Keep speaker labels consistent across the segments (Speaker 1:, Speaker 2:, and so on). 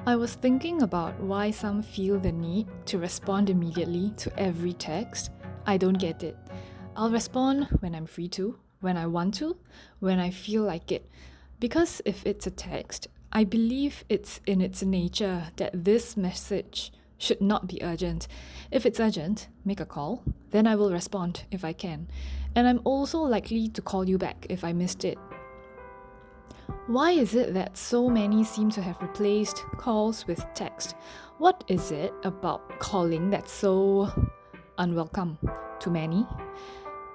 Speaker 1: I was thinking about why some feel the need to respond immediately to every text. I don't get it. I'll respond when I'm free to, when I want to, when I feel like it. Because if it's a text, I believe it's in its nature that this message should not be urgent. If it's urgent, make a call, then I will respond if I can. And I'm also likely to call you back if I missed it. Why is it that so many seem to have replaced calls with text? What is it about calling that's so unwelcome to many?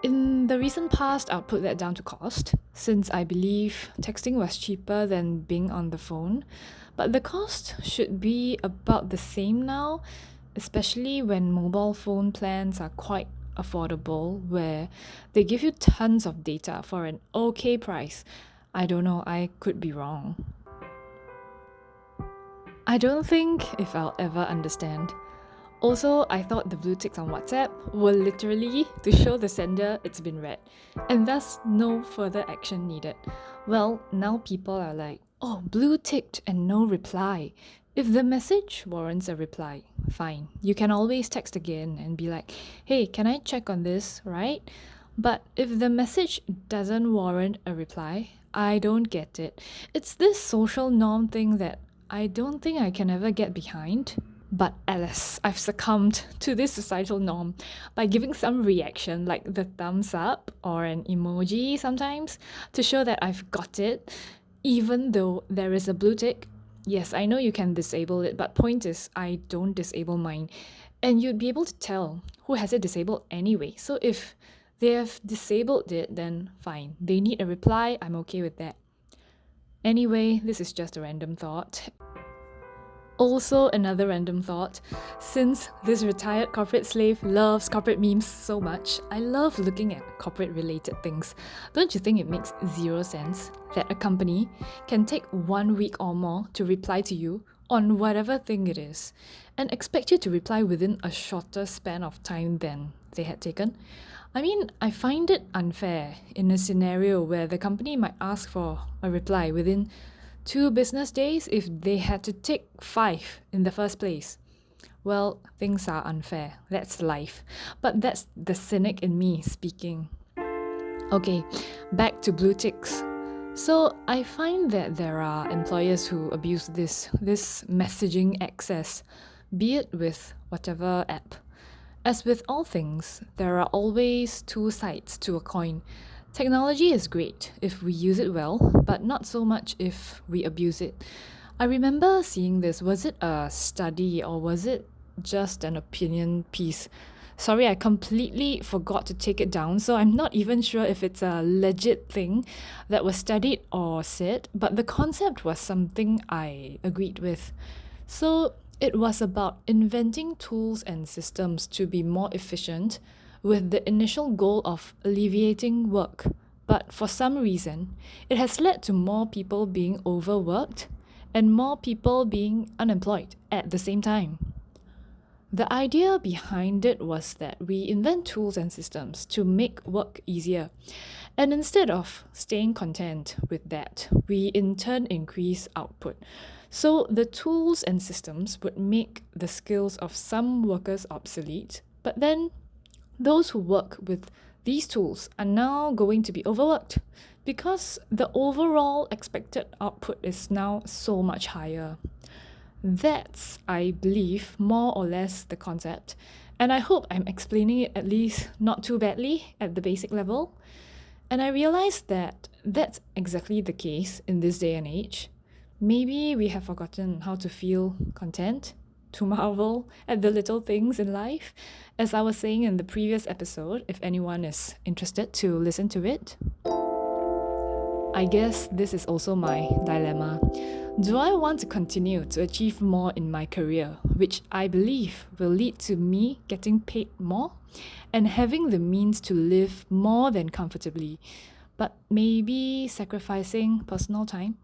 Speaker 1: In the recent past, I'll put that down to cost, since I believe texting was cheaper than being on the phone. But the cost should be about the same now, especially when mobile phone plans are quite affordable, where they give you tons of data for an okay price. I don't know, I could be wrong. I don't think if I'll ever understand. Also, I thought the blue ticks on WhatsApp were literally to show the sender it's been read, and thus no further action needed. Well, now people are like, oh, blue ticked and no reply. If the message warrants a reply, fine. You can always text again and be like, hey, can I check on this, right? But if the message doesn't warrant a reply, I don't get it. It's this social norm thing that I don't think I can ever get behind. But alas, I've succumbed to this societal norm by giving some reaction, like the thumbs up or an emoji sometimes, to show that I've got it, even though there is a blue tick. Yes, I know you can disable it, but point is, I don't disable mine. And you'd be able to tell who has it disabled anyway. So if they have disabled it, then fine. They need a reply, I'm okay with that. Anyway, this is just a random thought. Also, another random thought. Since this retired corporate slave loves corporate memes so much, I love looking at corporate related things. Don't you think it makes zero sense that a company can take 1 week or more to reply to you on whatever thing it is and expect you to reply within a shorter span of time than they had taken? I mean, I find it unfair in a scenario where the company might ask for a reply within 2 business days if they had to take 5 in the first place. Well, things are unfair. That's life. But that's the cynic in me speaking. Okay, back to blue ticks. So I find that there are employers who abuse this messaging access, be it with whatever app. As with all things, there are always two sides to a coin. Technology is great if we use it well, but not so much if we abuse it. I remember seeing this. Was it a study or was it just an opinion piece? Sorry, I completely forgot to take it down, so I'm not even sure if it's a legit thing that was studied or said, but the concept was something I agreed with. So it was about inventing tools and systems to be more efficient with the initial goal of alleviating work. But for some reason, it has led to more people being overworked and more people being unemployed at the same time. The idea behind it was that we invent tools and systems to make work easier. And instead of staying content with that, we in turn increase output. So the tools and systems would make the skills of some workers obsolete, but then those who work with these tools are now going to be overworked because the overall expected output is now so much higher. That's, I believe, more or less the concept, and I hope I'm explaining it at least not too badly at the basic level. And I realized that that's exactly the case in this day and age. Maybe we have forgotten how to feel content, to marvel at the little things in life, as I was saying in the previous episode, if anyone is interested to listen to it. I guess this is also my dilemma. Do I want to continue to achieve more in my career, which I believe will lead to me getting paid more and having the means to live more than comfortably, but maybe sacrificing personal time?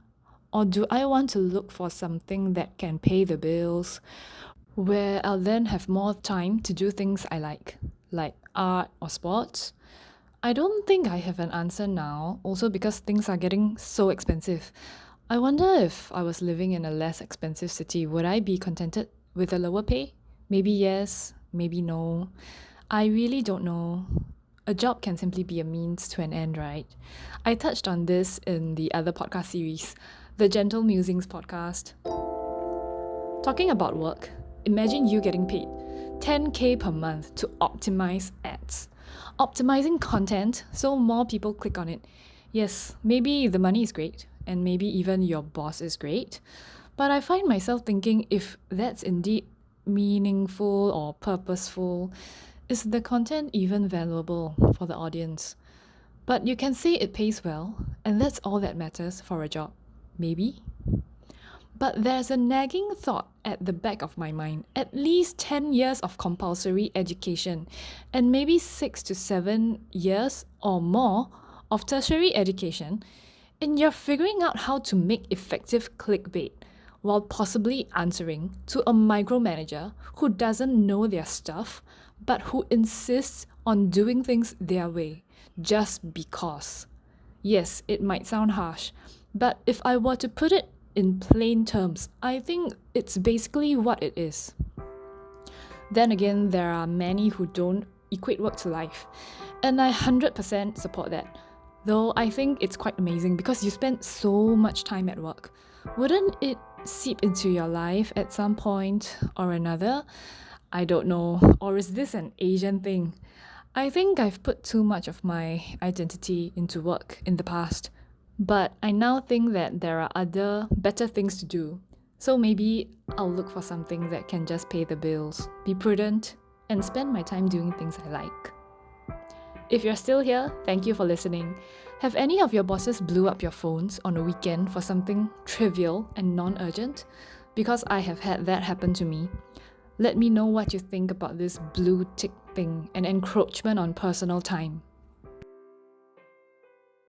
Speaker 1: Or do I want to look for something that can pay the bills, where I'll then have more time to do things I like art or sports? I don't think I have an answer now, also because things are getting so expensive. I wonder if I was living in a less expensive city, would I be contented with a lower pay? Maybe yes, maybe no. I really don't know. A job can simply be a means to an end, right? I touched on this in the other podcast series, the Gentle Musings podcast. Talking about work, imagine you getting paid 10k per month to optimize ads. Optimizing content so more people click on it. Yes, maybe the money is great, and maybe even your boss is great, but I find myself thinking if that's indeed meaningful or purposeful, is the content even valuable for the audience? But you can say it pays well, and that's all that matters for a job. Maybe? But there's a nagging thought at the back of my mind. At least 10 years of compulsory education, and maybe 6 to 7 years or more of tertiary education, and you're figuring out how to make effective clickbait while possibly answering to a micromanager who doesn't know their stuff but who insists on doing things their way just because. Yes, it might sound harsh, but if I were to put it in plain terms, I think it's basically what it is. Then again, there are many who don't equate work to life, and I 100% support that. Though I think it's quite amazing because you spend so much time at work. Wouldn't it seep into your life at some point or another? I don't know. Or is this an Asian thing? I think I've put too much of my identity into work in the past. But I now think that there are other, better things to do. So maybe I'll look for something that can just pay the bills, be prudent, and spend my time doing things I like. If you're still here, thank you for listening. Have any of your bosses blew up your phones on a weekend for something trivial and non-urgent? Because I have had that happen to me. Let me know what you think about this blue tick thing and encroachment on personal time.